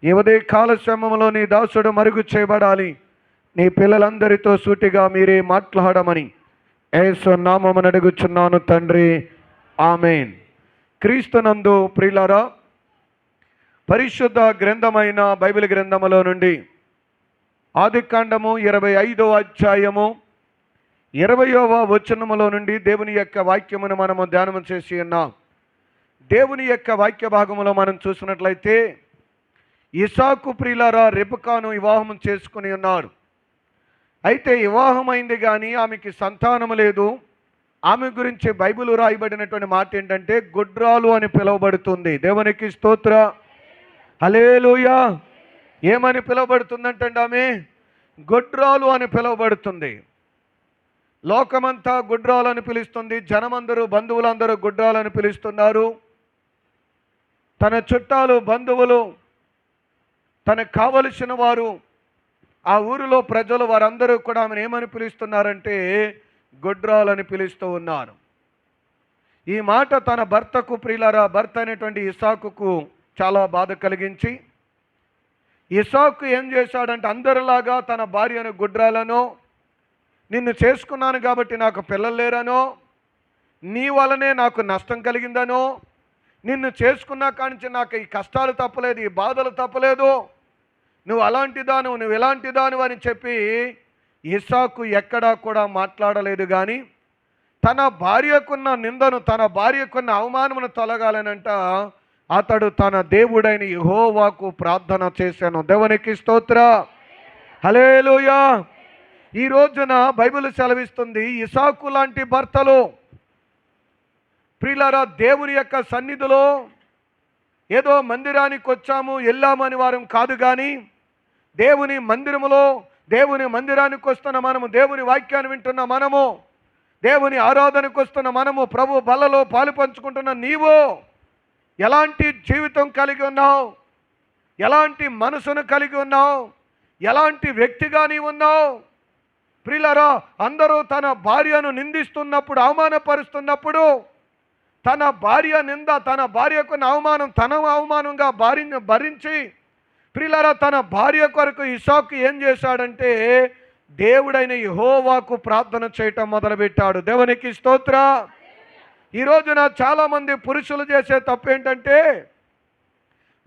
ఈ ఉదయ కాల శ్రమలో నీ దాసుడు మరుగు చేయబడాలి. నీ పిల్లలందరితో సూటిగా మీరే మాట్లాడమని యేసు నామమున అడుగుచున్నాను తండ్రి, ఆమేన్. క్రీస్తునందు ప్రియులారా, పరిశుద్ధ గ్రంథమైన బైబిల్ గ్రంథములో నుండి ఆదికాండము 25వ అధ్యాయము 20వ వచనములో నుండి దేవుని యొక్క వాక్యమును మనము ధ్యానం చేసి ఉన్నాం. దేవుని యొక్క వాక్య భాగములో మనం చూసినట్లయితే, ఇసాకు ప్రియులారా రెబెకాను వివాహం చేసుకుని ఉన్నారు. అయితే వివాహమైంది కానీ ఆమెకి సంతానము లేదు. ఆమె గురించి బైబిల్ రాయబడినటువంటి మాట ఏంటంటే గొడ్రాలు అని పిలువబడుతుంది. దేవునికి స్తోత్ర, హల్లెలూయా. ఏమని పిలువబడుతుందంటే ఆమె గొడ్రాలు అని పిలువబడుతుంది. లోకమంతా గొడ్రాలు అని పిలుస్తుంది. జనమందరూ, బంధువులందరూ గొడ్రాలు అని పిలుస్తున్నారు. తన చుట్టాలు, బంధువులు, తనకు కావలసిన వారు, ఆ ఊరిలో ప్రజలు, వారందరూ కూడా ఆమెను ఏమని పిలుస్తున్నారంటే గొడ్రాలు అని పిలుస్తూ ఉన్నారు. ఈ మాట తన భర్తకు, ప్రియులారా, భర్త అయినటువంటి ఇసాకుకు చాలా బాధ కలిగించి, ఇసాకు ఏం చేశాడంటే అందరిలాగా తన భార్యను గొడ్రాలనో, నిన్ను చేసుకున్నాను కాబట్టి నాకు పిల్లలు లేరనో, నీ వలనే నాకు నష్టం కలిగిందనో, నిన్ను చేసుకున్నా కానించి నాకు ఈ కష్టాలు తప్పలేదు, ఈ బాధలు తప్పలేదు, నువ్వు అలాంటి దాను, నువ్వు ఇలాంటి దాను అని చెప్పి ఇసాకు ఎక్కడా కూడా మాట్లాడలేదు. కానీ తన భార్యకున్న నిందను, తన భార్యకున్న అవమానమును తొలగాలనంట అతడు తన దేవుడైన యెహోవాకు ప్రార్థన చేశాను. దేవునికి స్తోత్ర, హల్లెలూయా. ఈ రోజున బైబిల్ సెలవిస్తుంది, ఇసాకు లాంటి భర్తలు ప్రియులారా దేవుని యొక్క సన్నిధిలో ఏదో మందిరానికి వచ్చాము వెళ్ళామని వారం కాదు, కానీ దేవుని మందిరములో, దేవుని మందిరానికి వస్తున్న మనము, దేవుని వాక్యాన్ని వింటున్న మనము, దేవుని ఆరాధనకు వస్తున్న మనము, ప్రభు బల్లలో పాలు పంచుకుంటున్న నీవు ఎలాంటి జీవితం కలిగి ఉన్నావు, ఎలాంటి మనసును కలిగి ఉన్నావు, ఎలాంటి వ్యక్తిగా నీవు ఉన్నావు? ప్రియులారా, అందరూ తన భార్యను నిందిస్తున్నప్పుడు, అవమానపరుస్తున్నప్పుడు, తన భార్య నింద, తన భార్యకున్న అవమానం తన అవమానంగా భరించి ప్రియులారా తన భార్య కొరకు ఇసాకు ఏం చేశాడంటే దేవుడైన యెహోవాకు ప్రార్థన చేయటం మొదలుపెట్టాడు. దేవునికి స్తోత్ర. ఈ రోజున చాలామంది పురుషులు చేసే తప్పు ఏంటంటే,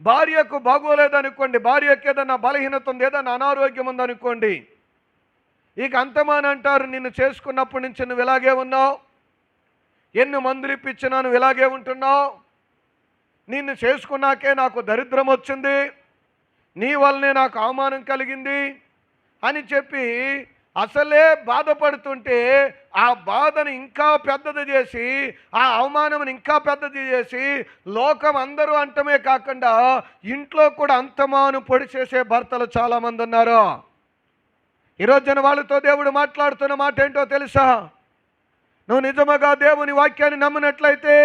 భార్యకు బాగోలేదనుకోండి, భార్యకు ఏదైనా బలహీనత ఉంది, ఏదైనా అనారోగ్యం ఉందనుకోండి, ఇక అంతమాని అంటారు, నిన్ను చేసుకున్నప్పటి నుంచి నువ్వు ఇలాగే ఉన్నావు, ఎన్ని మందులు ఇప్పించినా నువ్వు ఇలాగే ఉంటున్నావు, నిన్ను చేసుకున్నాకే నాకు దరిద్రం వచ్చింది, నీ వల్లనే నాకు అవమానం కలిగింది అని చెప్పి అసలే బాధపడుతుంటే ఆ బాధను ఇంకా పెద్దది చేసి, ఆ అవమానం ఇంకా పెద్దది చేసి లోకం అందరూ అంటమే కాకుండా ఇంట్లో కూడా అంతమాను పొడి చేసే భర్తలు చాలామంది ఉన్నారు. ఈరోజున వాళ్ళతో దేవుడు మాట్లాడుతున్న మాట ఏంటో తెలుసా? నువ్వు నిజముగా దేవుని వాక్యాన్ని నమ్మినట్లయితే,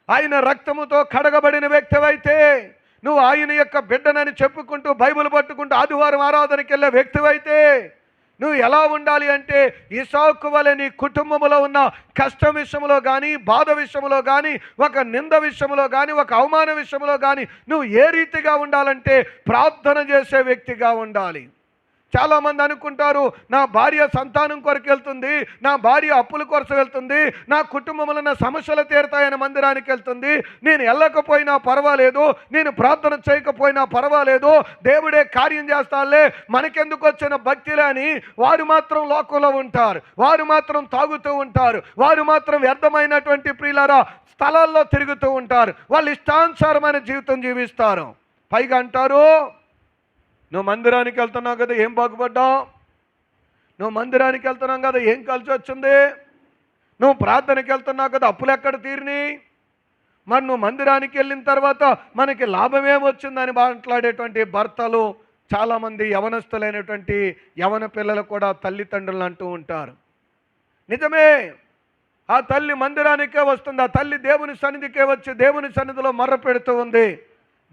ఆయన రక్తముతో కడగబడిన వ్యక్తివైతే, నువ్వు ఆయన యొక్క బిడ్డనని చెప్పుకుంటూ బైబిల్ పట్టుకుంటూ ఆదివారం ఆరాధనకి వెళ్ళే వ్యక్తివైతే, నువ్వు ఎలా ఉండాలి అంటే ఇసాకు వలె నీ కుటుంబంలో ఉన్న కష్టం విషయంలో కానీ, బాధ విషయంలో కానీ, ఒక నింద విషయంలో కానీ, ఒక అవమాన విషయంలో కానీ నువ్వు ఏ రీతిగా ఉండాలంటే ప్రార్థన చేసే వ్యక్తిగా ఉండాలి. చాలామంది అనుకుంటారు, నా భార్య సంతానం కొరకు వెళ్తుంది, నా భార్య అప్పుల కొరకు వెళ్తుంది, నా కుటుంబంలో ఉన్న సమస్యలు తీరుతాయని మందిరానికి వెళ్తుంది, నేను వెళ్ళకపోయినా పర్వాలేదు, నేను ప్రార్థన చేయకపోయినా పర్వాలేదు, దేవుడే కార్యం చేస్తాలే, మనకెందుకు వచ్చిన భక్తిలే అని వారు మాత్రం లోకంలో ఉంటారు, వారు మాత్రం తాగుతూ ఉంటారు, వారు మాత్రం వ్యర్థమైనటువంటి ప్రియులారా స్థలాల్లో తిరుగుతూ ఉంటారు, వాళ్ళు ఇష్టానుసారమైన జీవితం జీవిస్తారు. పైగా అంటారు, నువ్వు మందిరానికి వెళ్తున్నావు కదా ఏం బాగుపడ్డావు, నువ్వు మందిరానికి వెళ్తున్నావు కదా ఏం కలిసి వచ్చింది, నువ్వు ప్రార్థనకి వెళ్తున్నావు కదా అప్పులు ఎక్కడ తీరిని, మరి నువ్వు మందిరానికి వెళ్ళిన తర్వాత మనకి లాభం ఏమొచ్చిందని మాట్లాడేటువంటి భర్తలు చాలామంది, యవనస్తులైనటువంటి యవన పిల్లలు కూడా తల్లిదండ్రులు అంటూ ఉంటారు. నిజమే, ఆ తల్లి మందిరానికే వస్తుంది, ఆ తల్లి దేవుని సన్నిధికే వచ్చి దేవుని సన్నిధిలో మర్ర పెడుతూ ఉంది,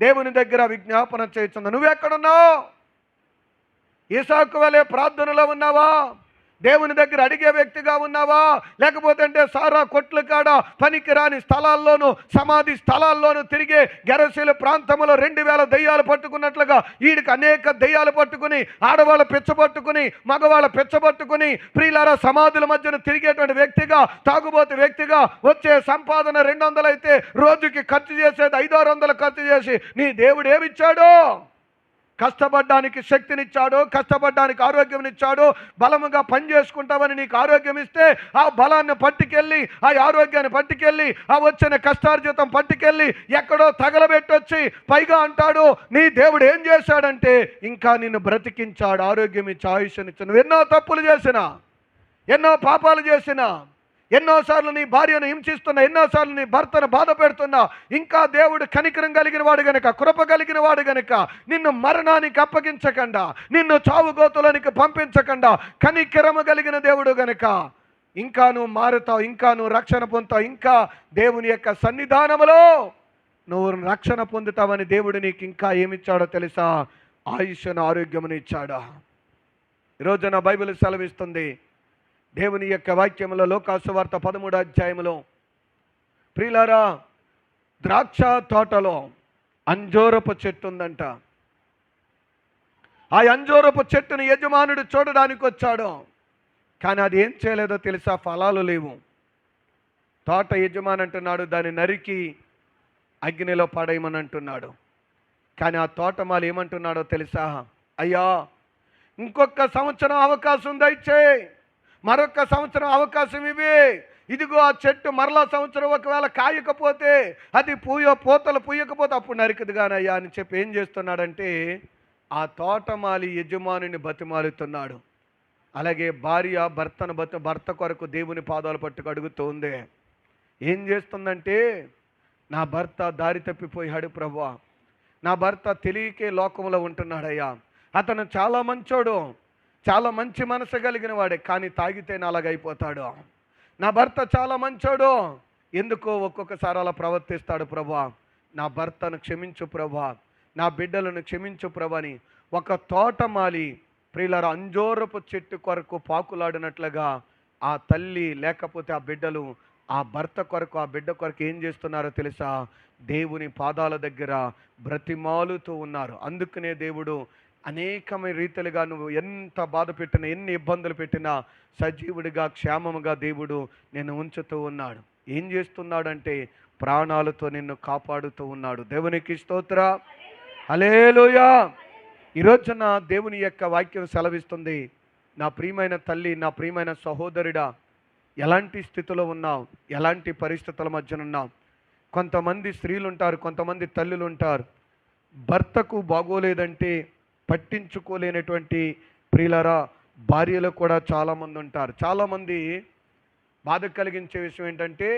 దేవుని దగ్గర విజ్ఞాపన చేస్తుంది. నువ్వెక్కడున్నావు? ఇసాకు వలె ప్రార్థనలో ఉన్నావా? దేవుని దగ్గర అడిగే వ్యక్తిగా ఉన్నావా? లేకపోతే అంటే సారా కొట్లు కాడ పనికిరాని స్థలాల్లోనూ సమాధి స్థలాల్లోనూ తిరిగే గెరసీల ప్రాంతంలో 2000 దెయ్యాలు పట్టుకున్నట్లుగా వీడికి అనేక దెయ్యాలు పట్టుకుని ఆడవాళ్ళ పెచ్చబట్టుకుని మగవాళ్ళ పెచ్చబట్టుకుని ప్రియులారా సమాధుల మధ్యన తిరిగేటువంటి వ్యక్తిగా, తాగుబోతు వ్యక్తిగా, వచ్చే సంపాదన 200 అయితే రోజుకి ఖర్చు చేసేది 500-600 ఖర్చు చేసి నీ దేవుడు ఏమిచ్చాడో? కష్టపడ్డానికి శక్తినిచ్చాడు, కష్టపడ్డానికి ఆరోగ్యంనిచ్చాడు. బలముగా పని చేసుకుంటామని నీకు ఆరోగ్యం ఇస్తే ఆ బలాన్ని పట్టుకెళ్ళి, ఆ ఆరోగ్యాన్ని పట్టుకెళ్ళి, ఆ వచ్చిన కష్టార్జితం పట్టుకెళ్ళి ఎక్కడో తగలబెట్టొచ్చి పైగా అంటాడు నీ దేవుడు ఏం చేశాడంటే ఇంకా నిన్ను బ్రతికించాడు, ఆరోగ్యం ఇచ్చి ఆయుష్నిచ్చి. నువ్వు ఎన్నో తప్పులు చేసినా, ఎన్నో పాపాలు చేసినా, ఎన్నోసార్లు నీ భార్యను హింసిస్తున్నా, ఎన్నోసార్లు నీ భర్తను బాధ పెడుతున్నా, ఇంకా దేవుడు కనికరం కలిగిన వాడు గనక, కృప కలిగిన వాడు గనక నిన్ను మరణానికి అప్పగించకుండా, నిన్ను చావుగోతులోనికి పంపించకుండా కనికరము కలిగిన దేవుడు గనక ఇంకా నువ్వు మారుతావు, ఇంకా నువ్వు రక్షణ పొందుతావు, ఇంకా దేవుని యొక్క సన్నిధానములో నువ్వు రక్షణ పొందుతావని దేవుడు నీకు ఇంకా ఏమిచ్చాడో తెలుసా? ఆయుష్ను, ఆరోగ్యమును ఇచ్చాడా. ఈరోజు నా బైబిల్ సెలవిస్తుంది, దేవుని యొక్క వాక్యములో లోకాసు వార్త 13వ అధ్యాయములో ప్రియులారా ద్రాక్ష తోటలో అంజూరపు చెట్టు ఉందంట. ఆ అంజూరపు చెట్టుని యజమానుడు చూడడానికి వచ్చాడు, కానీ అది ఏం చేయలేదో తెలుసా? ఫలాలు లేవు. తోట యజమాని అంటున్నాడు దాన్ని నరికి అగ్నిలో పడేయమని అంటున్నాడు. కానీ ఆ తోటమాలి ఏమంటున్నాడో తెలుసా? అయ్యా, ఇంకొక సంవత్సరం అవకాశం దయచేయి, మరొక సంవత్సరం అవకాశం ఇవి. ఇదిగో ఆ చెట్టు మరలా సంవత్సరం ఒకవేళ కాయకపోతే, అది పూతలు పూయకపోతే అప్పుడు నరికదు కానయ్యా అని చెప్పి ఏం చేస్తున్నాడంటే ఆ తోటమాలి యజమానిని బతిమాలుతున్నాడు. అలాగే భార్య భర్త కొరకు దేవుని పాదాలు పట్టుకు అడుగుతూ ఉంది. ఏం చేస్తుందంటే, నా భర్త దారి తప్పిపోయాడు ప్రభువా, నా భర్త తెలియకే లోకంలో ఉంటున్నాడయ్యా, అతను చాలా మంచోడు, చాలా మంచి మనసు కలిగిన వాడే, కానీ తాగితే అలాగైపోతాడు. నా భర్త చాలా మంచోడు, ఎందుకో ఒక్కొక్కసారి అలా ప్రవర్తిస్తాడు ప్రభువా, నా భర్తను క్షమించు ప్రభువా, నా బిడ్డలను క్షమించు ప్రభు అని ఒక తోటమాలి ప్రియులారా అంజూరపు చెట్టు కొరకు పాకులాడినట్లుగా ఆ తల్లి లేకపోతే ఆ బిడ్డలు ఆ భర్త కొరకు, ఆ బిడ్డ కొరకు ఏం చేస్తున్నారో తెలుసా? దేవుని పాదాల దగ్గర బ్రతిమాలుతూ ఉన్నారు. అందుకనే దేవుడు అనేకమైన రీతిలుగా నువ్వు ఎంత బాధ పెట్టినా, ఎన్ని ఇబ్బందులు పెట్టినా సజీవుడిగా క్షేమముగా దేవుడు నిన్ను ఉంచుతూ ఉన్నాడు. ఏం చేస్తున్నాడంటే ప్రాణాలతో నిన్ను కాపాడుతూ ఉన్నాడు. దేవునికి స్తోత్ర, హల్లెలూయా. ఈరోజున దేవుని యొక్క వాక్యం సెలవిస్తుంది, నా ప్రియమైన తల్లి, నా ప్రియమైన సహోదరుడా, ఎలాంటి స్థితిలో ఉన్నావు, ఎలాంటి పరిస్థితుల మధ్యన ఉన్నావు. కొంతమంది స్త్రీలు ఉంటారు, కొంతమంది తల్లులు ఉంటారు, భర్తకు బాగోలేదంటే పట్టించుకోలేనటువంటి ప్రియులరా భార్యలు కూడా చాలామంది ఉంటారు. చాలామంది బాధ కలిగించే విషయం ఏంటంటే,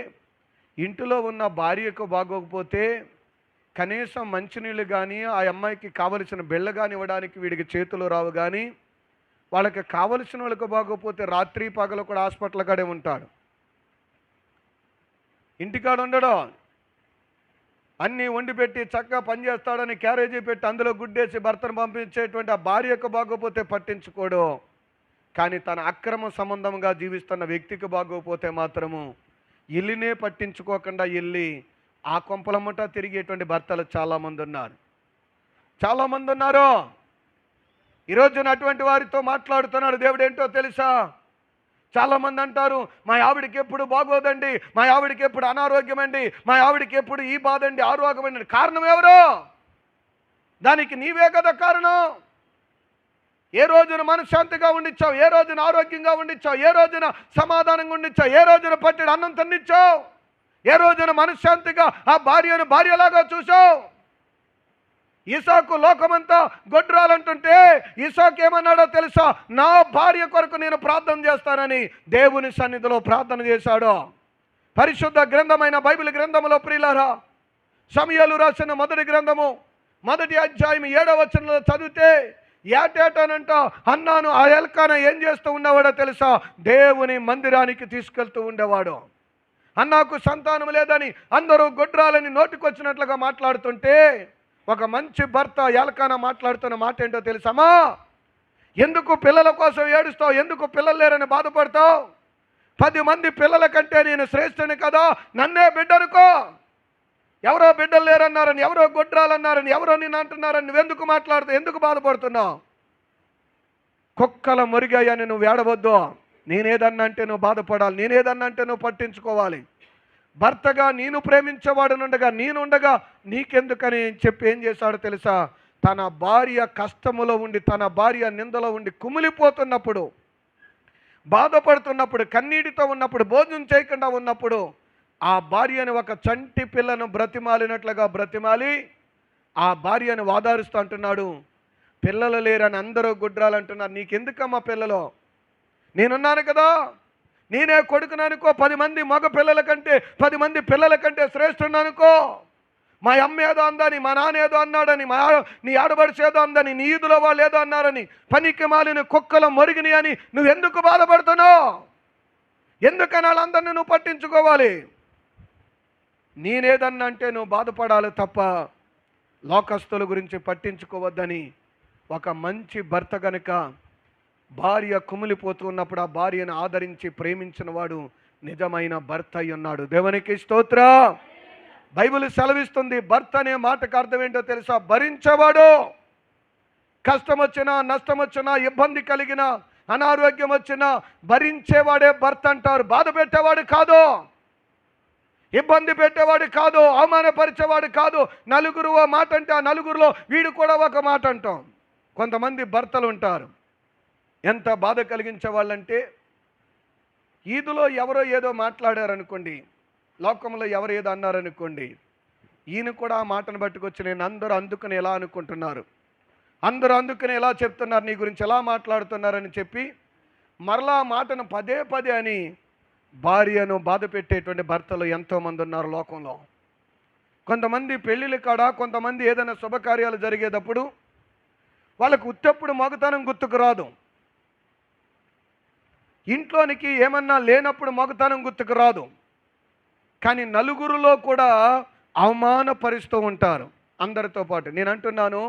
ఇంటిలో ఉన్న భార్యకు బాగోకపోతే కనీసం మంచినీళ్ళు కానీ, ఆ అమ్మాయికి కావలసిన బిళ్ళ కానీ ఇవ్వడానికి వీడికి చేతులు రావు, కానీ వాళ్ళకి కావలసిన వాళ్ళకి బాగోకపోతే రాత్రి పగలు కూడా హాస్పిటల్ కాడే ఉంటాడు, ఇంటికాడ ఉండడం. అన్నీ వండి పెట్టి చక్కగా పనిచేస్తాడని క్యారేజీ పెట్టి అందులో గుడ్డేసి భర్తను పంపించేటువంటి ఆ భార్యకు బాగోపోతే పట్టించుకోడు, కానీ తన అక్రమ సంబంధంగా జీవిస్తున్న వ్యక్తికి బాగోపోతే మాత్రము ఇల్లునే పట్టించుకోకుండా వెళ్ళి ఆ కొంపలమ్మట తిరిగేటువంటి భర్తలు చాలామంది ఉన్నారు. ఈరోజున అటువంటి వారితో మాట్లాడుతున్నాడు దేవుడు. ఏంటో తెలుసా? చాలామంది అంటారు, మా ఆవిడికి ఎప్పుడు బాగోదండి, మా ఆవిడికి ఎప్పుడు అనారోగ్యం అండి, మా ఆవిడికి ఎప్పుడు ఈ బాధ అండి, ఆ రోగం అండి. కారణం ఎవరు? దానికి నీవే కదా కారణం. ఏ రోజున మనశ్శాంతిగా ఉండిచ్చావు, ఏ రోజున ఆరోగ్యంగా ఉండిచ్చావు, ఏ రోజున సమాధానంగా ఉండిచ్చావు, ఏ రోజున పట్టెడు అన్నం తినిచ్చావు, ఏ రోజున మనశ్శాంతిగా ఆ భార్యను భార్యలాగా చూసావు. ఇసాకు లోకమంతా గొడ్రాలంటుంటే ఇసాకు ఏమన్నాడో తెలుసా? నా భార్య కొరకు నేను ప్రార్థన చేస్తానని దేవుని సన్నిధిలో ప్రార్థన చేశాడు. పరిశుద్ధ గ్రంథమైన బైబిల్ గ్రంథములో ప్రియులారా, సమూయేలు రాసిన మొదటి గ్రంథము 1వ అధ్యాయం 7వ వచనంలో చదివితే ఏటేటానంట అన్నాను ఆ ఎల్కానా ఏం చేస్తూ ఉండేవాడో తెలుసా? దేవుని మందిరానికి తీసుకెళ్తూ ఉండేవాడు. అన్నాకు సంతానం లేదని అందరూ గొడ్రాలని నోటికొచ్చినట్లుగా మాట్లాడుతుంటే ఒక మంచి భర్త ఎల్కానా మాట్లాడుతున్న మాట ఏంటో తెలుసమ్మా? ఎందుకు పిల్లల కోసం ఏడుస్తావు? ఎందుకు పిల్లలు లేరని బాధపడతావు? 10 మంది పిల్లల కంటే నేను శ్రేష్ఠుని కదా, నన్నే బిడ్డనుకో. ఎవరో బిడ్డలు లేరన్నారని, ఎవరో గొడ్రాలన్నారని, ఎవరో నిన్ను అంటున్నారని నువ్వెందుకు మాట్లాడుతావు? ఎందుకు బాధపడుతున్నావు? కుక్కల మురిగాయని నువ్వు ఏడవద్దు. నేనేదన్నా అంటే నువ్వు బాధపడాలి, నేనేదన్నా అంటే నువ్వు పట్టించుకోవాలి. భర్తగా నేను ప్రేమించేవాడునుండగా నేనుండగా నీకెందుకని చెప్పి ఏం చేశాడో తెలుసా? తన భార్య కష్టములో ఉండి, తన భార్య నిందలో ఉండి కుమిలిపోతున్నప్పుడు, బాధపడుతున్నప్పుడు, కన్నీటితో ఉన్నప్పుడు, భోజనం చేయకుండా ఉన్నప్పుడు ఆ భార్యను ఒక చంటి పిల్లను బ్రతిమాలినట్లుగా బ్రతిమాలి ఆ భార్యను వాదారుస్తూ అంటున్నాడు, పిల్లలు లేరని అందరూ గుడ్రాలు అంటున్నారు, నీకెందుకమ్మా పిల్లలు? నేనున్నాను కదా, నేనే కొడుకుననుకో. 10 మంది మగ పిల్లల కంటే 10 మంది పిల్లల కంటే శ్రేష్ఠుననుకో. మా అమ్మ ఏదో అందని, మా నాన్న ఏదో అన్నాడని, నీ ఆడబడిచి ఏదో అందని, నీ ఈదులో వాళ్ళు ఏదో అన్నారని, పనికి మాలిన కుక్కల మొరిగిని అని నువ్వెందుకు బాధపడుతున్నావు? ఎందుకని వాళ్ళందరినీ నువ్వు పట్టించుకోవాలి? నేనేదన్నా అంటే నువ్వు బాధపడాలి తప్ప లోకస్తుల గురించి పట్టించుకోవద్దని ఒక మంచి భర్త గనుక భార్య కుమిలిపోతూ ఉన్నప్పుడు ఆ భార్యను ఆదరించి ప్రేమించిన వాడు నిజమైన భర్త అయి ఉన్నాడు. దేవునికి స్తోత్ర. బైబిల్ సెలవిస్తుంది, భర్త అనే మాటకు అర్థం ఏంటో తెలుసా? భరించేవాడు. కష్టం వచ్చినా, నష్టం వచ్చినా, ఇబ్బంది కలిగిన, అనారోగ్యం వచ్చినా భరించేవాడే భర్త అంటారు. బాధ పెట్టేవాడు కాదు, ఇబ్బంది పెట్టేవాడు కాదు, అవమానపరిచేవాడు కాదు. నలుగురు ఓ మాట అంటే ఆ నలుగురిలో వీడు కూడా ఒక మాట అంటాం. కొంతమంది భర్తలు ఉంటారు, ఎంత బాధ కలిగించే వాళ్ళంటే, ఈదులో ఎవరో ఏదో మాట్లాడారనుకోండి, లోకంలో ఎవరు ఏదో అన్నారనుకోండి, ఈయన కూడా ఆ మాటను పట్టుకొచ్చి నేను అందరూ అందుకని ఎలా అనుకుంటున్నారు, అందరూ అందుకని ఎలా చెప్తున్నారు, నీ గురించి ఎలా మాట్లాడుతున్నారని చెప్పి మరలా ఆ మాటను పదే పదే అని భార్యను బాధ పెట్టేటువంటి భర్తలు ఎంతోమంది ఉన్నారు లోకంలో. కొంతమంది పెళ్ళిళ్ళ కాడ, కొంతమంది ఏదైనా శుభకార్యాలు జరిగేటప్పుడు వాళ్ళకు ఉత్తప్పుడు మగతనం గుర్తుకు రాదు, ఇంట్లోనికి ఏమన్నా లేనప్పుడు మగతనం గుర్తుకు రాదు. కానీ నలుగురిలో కూడా అవమానపరుస్తూ ఉంటారు అందరితో పాటు. నేను అంటున్నాను,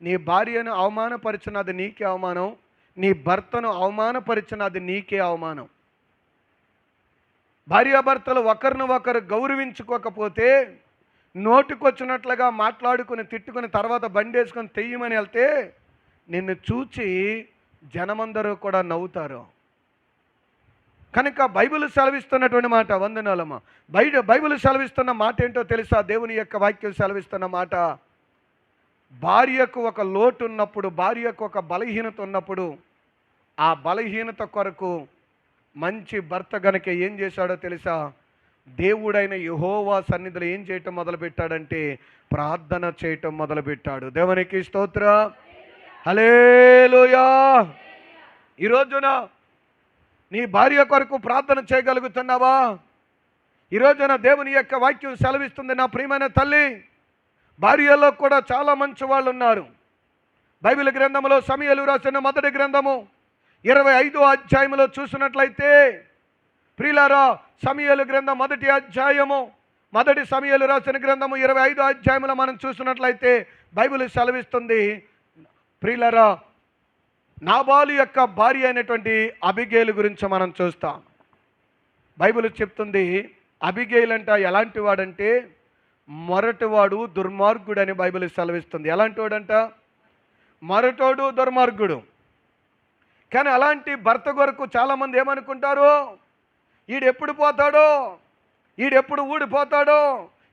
నీ భార్యను అవమానపరిచినది నీకే అవమానం, నీ భర్తను అవమానపరిచినది నీకే అవమానం. భార్యాభర్తలు ఒకరిని ఒకరు గౌరవించుకోకపోతే, నోటికొచ్చినట్లుగా మాట్లాడుకుని తిట్టుకుని తర్వాత బండేసుకొని తెయ్యమని వెళ్తే నిన్ను చూచి జనమందరూ కూడా నవ్వుతారు. కనుక బైబిల్ సెలవిస్తున్నటువంటి మాట, వందనాలమ్మ, బైబిల్ సెలవిస్తున్న మాట ఏంటో తెలుసా? దేవుని యొక్క వాక్యం సెలవిస్తున్న మాట, భార్యకు ఒక లోటు ఉన్నప్పుడు, భార్యకు ఒక బలహీనత ఉన్నప్పుడు, ఆ బలహీనత కొరకు మంచి భర్త గనుక ఏం చేశాడో తెలుసా? దేవుడైన యెహోవా సన్నిధిలో ఏం చేయటం మొదలుపెట్టాడంటే ప్రార్థన చేయటం మొదలుపెట్టాడు. దేవునికి స్తోత్ర, హల్లెలూయా. ఈ రోజున నీ భార్య కొరకు ప్రార్థన చేయగలుగుతున్నావా? ఈ రోజున దేవుని యొక్క వాక్యం సెలవిస్తుంది, నా ప్రియమైన తల్లి, భార్యలో కూడా చాలా మంచి వాళ్ళు ఉన్నారు. బైబిల్ గ్రంథంలో సమూయేలు రాసిన మొదటి గ్రంథము 25వ అధ్యాయంలో చూసినట్లయితే, ప్రియులారా, సమూయేలు గ్రంథం మొదటి సమూయేలు రాసిన గ్రంథము 25వ అధ్యాయంలో మనం చూసినట్లయితే బైబిల్ సెలవిస్తుంది, ప్రియులారా, నాబాలు యొక్క భార్య అయినటువంటి అబిగేలు గురించి మనం చూస్తాం. బైబిల్ చెప్తుంది, అబిగేలు అంట ఎలాంటి వాడంటే మొరటివాడు, దుర్మార్గుడు అని బైబిల్ సెలవిస్తుంది. ఎలాంటి వాడంట? మొరటోడు, దుర్మార్గుడు. కానీ అలాంటి భర్త కొరకు చాలామంది ఏమనుకుంటారు, ఈడెప్పుడు పోతాడో, ఈడెప్పుడు ఊడిపోతాడో,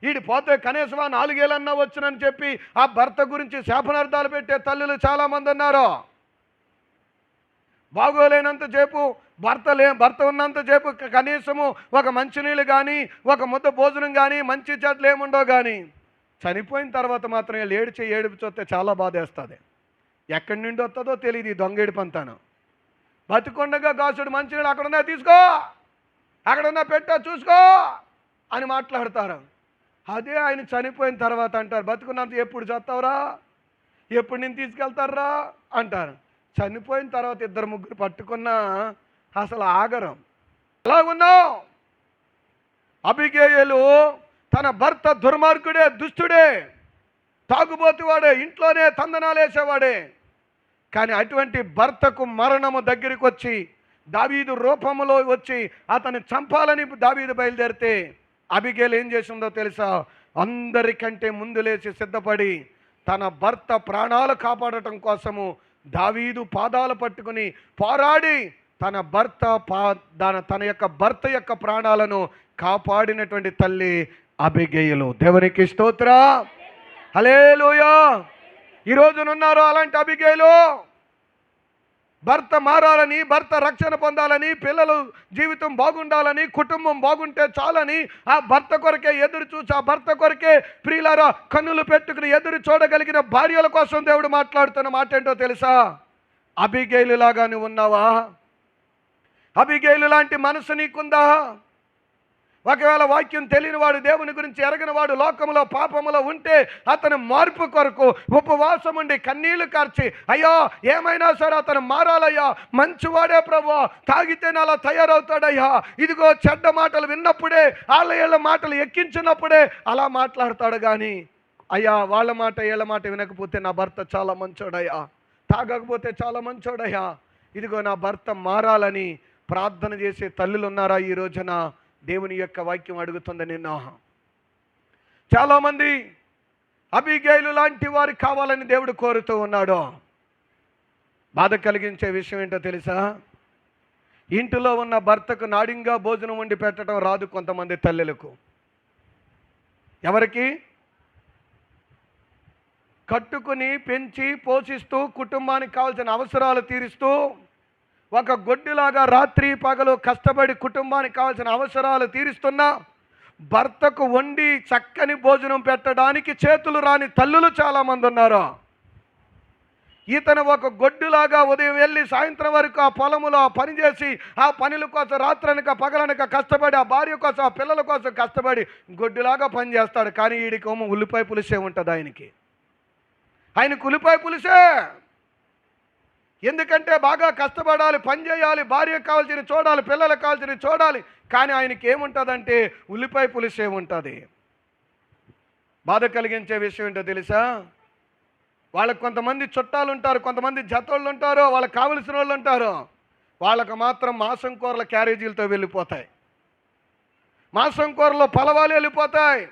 ఈడు పోతే కనీసం 4 ఏళ్ళన్నా వచ్చునని చెప్పి ఆ భర్త గురించి శాపనార్థాలు పెట్టే తల్లులు చాలామంది ఉన్నారు. బాగోలేనంత సేపు భర్త ఉన్నంత సేపు కనీసము ఒక మంచినీళ్ళు కానీ, ఒక ముద్ద భోజనం కానీ, మంచి చెట్లు ఏముండో కానీ, చనిపోయిన తర్వాత మాత్రం వీళ్ళు ఏడుపు చూస్తే చాలా బాధేస్తుంది. ఎక్కడి నుండి వస్తుందో తెలియదు ఈ దొంగేడు పంతాను. బతికొండగా గాసుడు మంచినీళ్ళు అక్కడున్నా తీసుకో, అక్కడున్నా పెట్టా చూసుకో అని మాట్లాడతారు. అదే ఆయన చనిపోయిన తర్వాత అంటారు, బతుకున్నంత ఎప్పుడు చేస్తావురా, ఎప్పుడు నేను తీసుకెళ్తారా అంటారు. చనిపోయిన తర్వాత 2-3 పట్టుకున్నా అసలు ఆగరం. ఎలాగున్నావు? అబిగేలు తన భర్త దుర్మార్గుడే, దుష్టుడే, తాగుబోతువాడే, ఇంట్లోనే తందనాలు వేసేవాడే. కానీ అటువంటి భర్తకు మరణము దగ్గరికి వచ్చి దావీదు రూపములో వచ్చి అతన్ని చంపాలని దావీదు బయలుదేరితే అబిగేలు ఏం చేసిందో తెలుసా? అందరికంటే ముందు లేచి సిద్ధపడి తన భర్త ప్రాణాలు కాపాడటం కోసము దావీదు పాదాలు పట్టుకుని పోరాడి తన యొక్క భర్త యొక్క ప్రాణాలను కాపాడినటువంటి తల్లి అబిగేయులు. దేవునికి స్తోత్రం, హల్లెలూయా. ఈ రోజునున్నారు అలాంటి అబిగేయులు. భర్త మారాలని, భర్త రక్షణ పొందాలని, పిల్లలు జీవితం బాగుండాలని, కుటుంబం బాగుంటే చాలని ఆ భర్త కొరకే ఎదురు చూసి, ఆ భర్త కొరకే ప్రియులారా కన్నులు పెట్టుకుని ఎదురు చూడగలిగిన భార్యల కోసం దేవుడు మాట్లాడుతున్న మాట ఏంటో తెలుసా? అబిగేలు లాగా నువ్వు ఉన్నావా? అబిగేలు లాంటి మనసు నీకుందా? ఒకవేళ వాక్యం తెలియనివాడు, దేవుని గురించి ఎరగనివాడు లోకములో పాపములో ఉంటే అతను మార్పు కొరకు ఉపవాసం ఉండి కన్నీళ్లు కార్చి, అయ్యో ఏమైనా సరే అతను మారాలయ్యా, మంచివాడే ప్రభు, తాగితేనే అలా తయారవుతాడయ్యా, ఇదిగో చెడ్డ మాటలు విన్నప్పుడే, వాళ్ళ మాటలు ఎక్కించినప్పుడే అలా మాట్లాడతాడు. కానీ అయ్యా వాళ్ళ మాట వీళ్ళ మాట వినకపోతే నా భర్త చాలా మంచోడయ్యా, తాగకపోతే చాలా మంచోడయ్యా, ఇదిగో నా భర్త మారాలని ప్రార్థన చేసే తల్లులు ఉన్నారా ఈ రోజున? దేవుని యొక్క వాక్యం అడుగుతుంది నిన్ను. చాలామంది అబిగేలు లాంటి వారు కావాలని దేవుడు కోరుతూ ఉన్నాడు. బాధ కలిగించే విషయం ఏంటో తెలుసా? ఇంటిలో ఉన్న భర్తకు నాడింగా భోజనం వండి పెట్టడం రాదు కొంతమంది తల్లులకు. ఎవరికి? కట్టుకుని పెంచి పోషిస్తూ కుటుంబానికి కావాల్సిన అవసరాలు తీరుస్తూ ఒక గొడ్డులాగా రాత్రి పగలు కష్టపడి కుటుంబానికి కావాల్సిన అవసరాలు తీరుస్తున్నా భర్తకు వండి చక్కని భోజనం పెట్టడానికి చేతులు రాని తల్లులు చాలామంది ఉన్నారు. ఇతను ఒక గొడ్డులాగా ఉదయం వెళ్ళి సాయంత్రం వరకు ఆ పొలములో పనిచేసి ఆ పనుల కోసం రాత్రనక పగలనక కష్టపడి ఆ భార్య కోసం ఆ పిల్లల కోసం కష్టపడి గొడ్డులాగా పనిచేస్తాడు. కానీ వీడికి ఉల్లిపాయ పులిసే ఉంటుంది. ఆయనకు ఉల్లిపాయ పులిసే. ఎందుకంటే బాగా కష్టపడాలి, పని చేయాలి, భార్యకు కావాల్సిన చూడాలి, పిల్లలకు కావాల్సిన చూడాలి. కానీ ఆయనకి ఏముంటుందంటే ఉల్లిపాయ పులుసు ఏముంటుంది. బాధ కలిగించే విషయం ఏంటో తెలుసా? వాళ్ళకు కొంతమంది చుట్టాలు ఉంటారు, కొంతమంది జతోళ్ళు ఉంటారు, వాళ్ళకి కావలసిన వాళ్ళు ఉంటారు. వాళ్ళకు మాత్రం మాంసం కూరల క్యారేజీలతో వెళ్ళిపోతాయి, మాంసం కూరలో పలవాలు వెళ్ళిపోతాయి.